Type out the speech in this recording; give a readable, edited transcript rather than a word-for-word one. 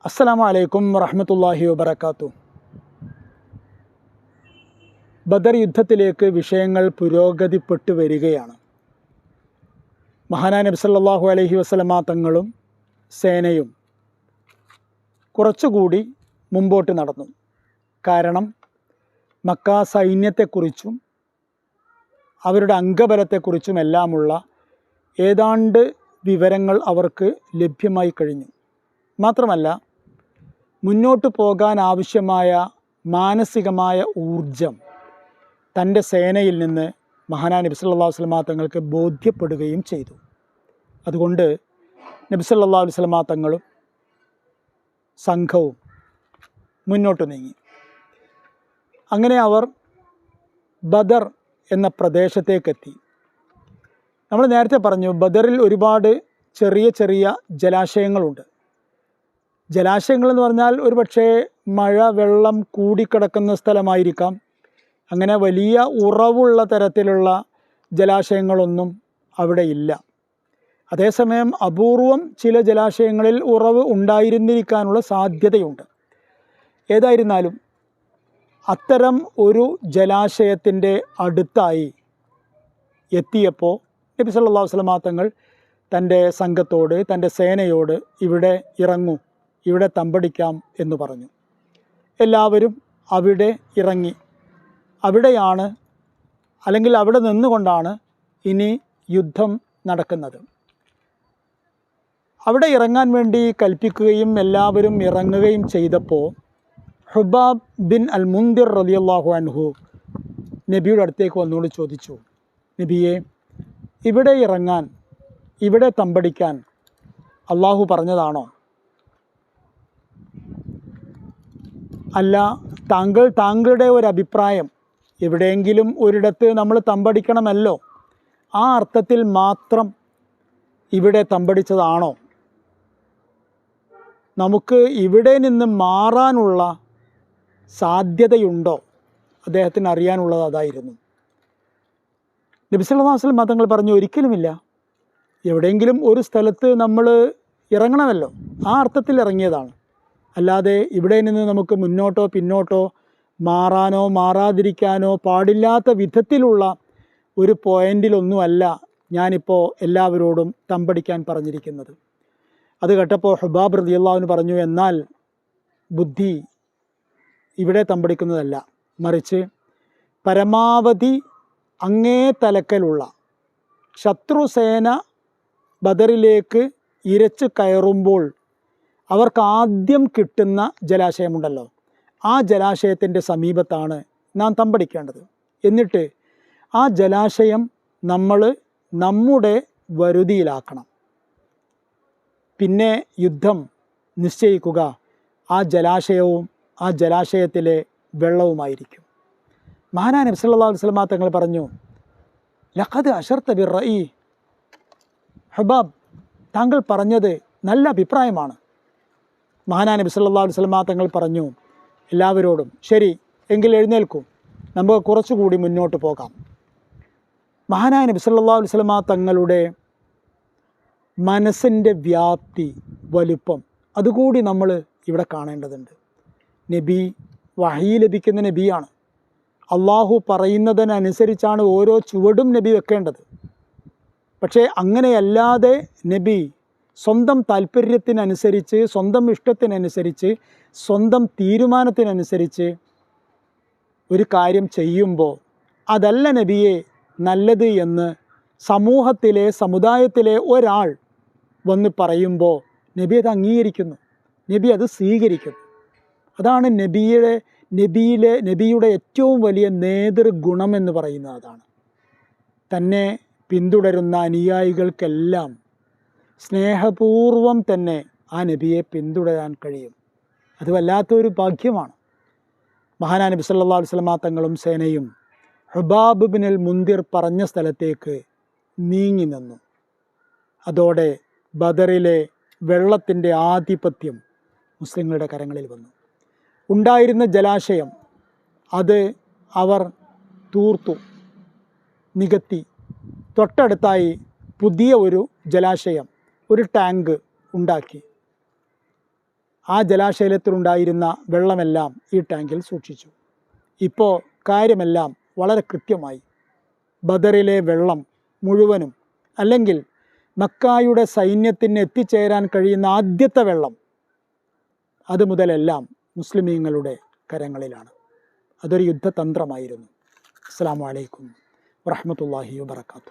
അസ്സലാമു അലൈക്കും വറഹ്മത്തുള്ളാഹി വബറകാതുഹു. ബദർ യുദ്ധത്തിലേക്ക് വിഷയങ്ങൾ പുരോഗതിപ്പെട്ടു വരികയാണ്. മഹാനായ നബി സല്ലല്ലാഹു അലൈഹി വസല്ലമ തങ്ങളും സേനയും കുറച്ചുകൂടി മുമ്പോട്ട് നടന്നു. കാരണം മക്ക സൈന്യത്തെക്കുറിച്ചും അവരുടെ അംഗബലത്തെക്കുറിച്ചും എല്ലാമുള്ള ഏതാണ്ട് വിവരങ്ങൾ അവർക്ക് ലഭ്യമായി കഴിഞ്ഞു. മാത്രമല്ല, മുന്നോട്ട് പോകാൻ ആവശ്യമായ മാനസികമായ ഊർജം തൻ്റെ സേനയിൽ നിന്ന് മഹാനായ നബി സല്ലല്ലാഹു അലൈഹി വസല്ലമ തങ്ങൾക്ക് ബോധ്യപ്പെടുകയും ചെയ്തു. അതുകൊണ്ട് നബി സല്ലല്ലാഹു അലൈഹി വസല്ലമ തങ്ങളും സംഘവും മുന്നോട്ട് നീങ്ങി. അങ്ങനെ അവർ ബദർ എന്ന പ്രദേശത്തേക്കെത്തി. നമ്മൾ നേരത്തെ പറഞ്ഞു, ബദറിൽ ഒരുപാട് ചെറിയ ചെറിയ ജലാശയങ്ങളുണ്ട്. ജലാശയങ്ങളെന്ന് പറഞ്ഞാൽ ഒരു പക്ഷേ മഴ വെള്ളം കൂടിക്കിടക്കുന്ന സ്ഥലമായിരിക്കാം. അങ്ങനെ വലിയ ഉറവുള്ള തരത്തിലുള്ള ജലാശയങ്ങളൊന്നും അവിടെ ഇല്ല. അതേസമയം അപൂർവം ചില ജലാശയങ്ങളിൽ ഉറവ് ഉണ്ടായിരുന്നിരിക്കാനുള്ള സാധ്യതയുണ്ട്. ഏതായിരുന്നാലും അത്തരം ഒരു ജലാശയത്തിൻ്റെ അടുത്തായി എത്തിയപ്പോൾ നബി സല്ലല്ലാഹു അലൈഹി വസല്ലമ തങ്ങൾ തൻ്റെ സംഘത്തോട്, തൻ്റെ സേനയോട് ഇവിടെ ഇറങ്ങൂ, ഇവിടെ തമ്പടിക്കാം എന്ന് പറഞ്ഞു. എല്ലാവരും അവിടെ ഇറങ്ങി. അവിടെയാണ്, അല്ലെങ്കിൽ അവിടെ നിന്നുകൊണ്ടാണ് ഇനി യുദ്ധം നടക്കുന്നത്. അവിടെ ഇറങ്ങാൻ വേണ്ടി കൽപ്പിക്കുകയും എല്ലാവരും ഇറങ്ങുകയും ചെയ്തപ്പോൾ ഹുബാബ് ബിൻ അൽ മുന്ദിർ റളിയല്ലാഹു അൻഹു നബിയുടെ അടുത്തേക്ക് വന്നുകൊണ്ട് ചോദിച്ചു, നബിയെ, ഇവിടെ ഇറങ്ങാൻ, ഇവിടെ തമ്പടിക്കാൻ അള്ളാഹു പറഞ്ഞതാണോ? അല്ല, താങ്കളുടെ ഒരു അഭിപ്രായം, എവിടെയെങ്കിലും ഒരിടത്ത് നമ്മൾ തമ്പടിക്കണമല്ലോ, ആ അർത്ഥത്തിൽ മാത്രം ഇവിടെ തമ്പടിച്ചതാണോ? നമുക്ക് ഇവിടെ നിന്ന് മാറാനുള്ള സാധ്യതയുണ്ടോ? അദ്ദേഹത്തിന് അറിയാനുള്ളത് അതായിരുന്നു. നബി സല്ലല്ലാഹു അലൈഹി വസല്ലം തങ്ങൾ പറഞ്ഞു, ഒരിക്കലുമില്ല. എവിടെയെങ്കിലും ഒരു സ്ഥലത്ത് നമ്മൾ ഇറങ്ങണമല്ലോ, ആ അർത്ഥത്തിൽ ഇറങ്ങിയതാണ്. അല്ലാതെ ഇവിടെ നിന്ന് നമുക്ക് മുന്നോട്ടോ പിന്നോട്ടോ മാറാനോ മാറാതിരിക്കാനോ പാടില്ലാത്ത വിധത്തിലുള്ള ഒരു പോയിന്റിലൊന്നുമല്ല ഞാനിപ്പോൾ എല്ലാവരോടും തമ്പടിക്കാൻ പറഞ്ഞിരിക്കുന്നത്. അത് കേട്ടപ്പോൾ ഹുബാബ് റളിയല്ലാഹു അൻഹു പറഞ്ഞു, എന്നാൽ ബുദ്ധി ഇവിടെ തമ്പടിക്കുന്നതല്ല, മറിച്ച് പരമാവധി അങ്ങേ തലക്കലുള്ള ശത്രുസേന ബദറിലേക്ക് ഇരച്ച് കയറുമ്പോൾ അവർക്ക് ആദ്യം കിട്ടുന്ന ജലാശയമുണ്ടല്ലോ, ആ ജലാശയത്തിൻ്റെ സമീപത്താണ് നാം തമ്പടിക്കേണ്ടത്. എന്നിട്ട് ആ ജലാശയം നമ്മൾ നമ്മുടെ വരുതിയിലാക്കണം. പിന്നെ യുദ്ധം നിശ്ചയിക്കുക ആ ജലാശയവും ആ ജലാശയത്തിലെ വെള്ളവുമായിരിക്കും. മഹാനായ നബി സല്ലല്ലാഹു അലൈഹി വസല്ലം തങ്ങൾ പറഞ്ഞു, ലഖദ് അശർത ബിർറഈ. ഹുബാബ്, താങ്കൾ പറഞ്ഞത് നല്ല അഭിപ്രായമാണ്. മഹാനായ നബി സല്ലല്ലാഹു അലൈഹി വസല്ലം തങ്ങൾ പറഞ്ഞു എല്ലാവരോടും, ശരി എങ്കിൽ എഴുന്നേൽക്കൂ, നമുക്ക് കുറച്ചുകൂടി മുന്നോട്ട് പോകാം. മഹാനായ നബി സല്ലല്ലാഹു അലൈഹി വസല്ലം തങ്ങളുടെ മനസ്സിൻ്റെ വ്യാപ്തി, വലുപ്പം, അതുകൂടി നമ്മൾ ഇവിടെ കാണേണ്ടതുണ്ട്. നബി വഹീ ലഭിക്കുന്ന നബിയാണ്. അള്ളാഹു പറയുന്നതിനനുസരിച്ചാണ് ഓരോ ചുവടും നബി വെക്കേണ്ടത്. പക്ഷേ അങ്ങനെയല്ലാതെ നബി സ്വന്തം താല്പര്യത്തിനനുസരിച്ച്, സ്വന്തം ഇഷ്ടത്തിനനുസരിച്ച്, സ്വന്തം തീരുമാനത്തിനനുസരിച്ച് ഒരു കാര്യം ചെയ്യുമ്പോൾ അതല്ല നബിയെ നല്ലത് എന്ന് സമൂഹത്തിലെ, സമുദായത്തിലെ ഒരാൾ വന്ന് പറയുമ്പോൾ നബി അത് അംഗീകരിക്കുന്നു, നബി അത് സ്വീകരിക്കുന്നു. അതാണ് നബിയുടെ ഏറ്റവും വലിയ നേതൃഗുണം എന്ന് പറയുന്നത്. അതാണ് തന്നെ പിന്തുടരുന്ന അനുയായികൾക്കെല്ലാം സ്നേഹപൂർവം തന്നെ ആ നബിയെ പിന്തുടരാൻ കഴിയും. അത് വല്ലാത്തൊരു ഭാഗ്യമാണ്. മഹാനായ നബി സല്ലല്ലാഹു അലൈഹി വസല്ലം തങ്ങളും സേനയും ഹുബാബ് ബിൻ അൽ മുന്ദിർ പറഞ്ഞ സ്ഥലത്തേക്ക് നീങ്ങി നിന്നു. അതോടെ ബദറിലെ വെള്ളത്തിൻ്റെ ആധിപത്യം മുസ്ലിങ്ങളുടെ കരങ്ങളിൽ വന്നു. ഉണ്ടായിരുന്ന ജലാശയം അത് അവർ തൂർത്തു, നികത്തി. തൊട്ടടുത്തായി പുതിയ ഒരു ജലാശയം, ഒരു ടാങ്ക് ഉണ്ടാക്കി. ആ ജലാശയത്തിലുണ്ടായിരുന്ന വെള്ളമെല്ലാം ഈ ടാങ്കിൽ സൂക്ഷിച്ചു. ഇപ്പോൾ കാര്യമെല്ലാം വളരെ കൃത്യമായി. ബദറിലെ വെള്ളം മുഴുവനും, അല്ലെങ്കിൽ മക്കായുടെ സൈന്യത്തിന് എത്തിച്ചേരാൻ കഴിയുന്ന ആദ്യത്തെ വെള്ളം, അത് മുതലെല്ലാം മുസ്ലിമീങ്ങളുടെ കരങ്ങളിലാണ്. അതൊരു യുദ്ധതന്ത്രമായിരുന്നു. അസ്സലാമു അലൈക്കും വറഹ്മത്തുള്ളാഹി വബറകാതുഹു.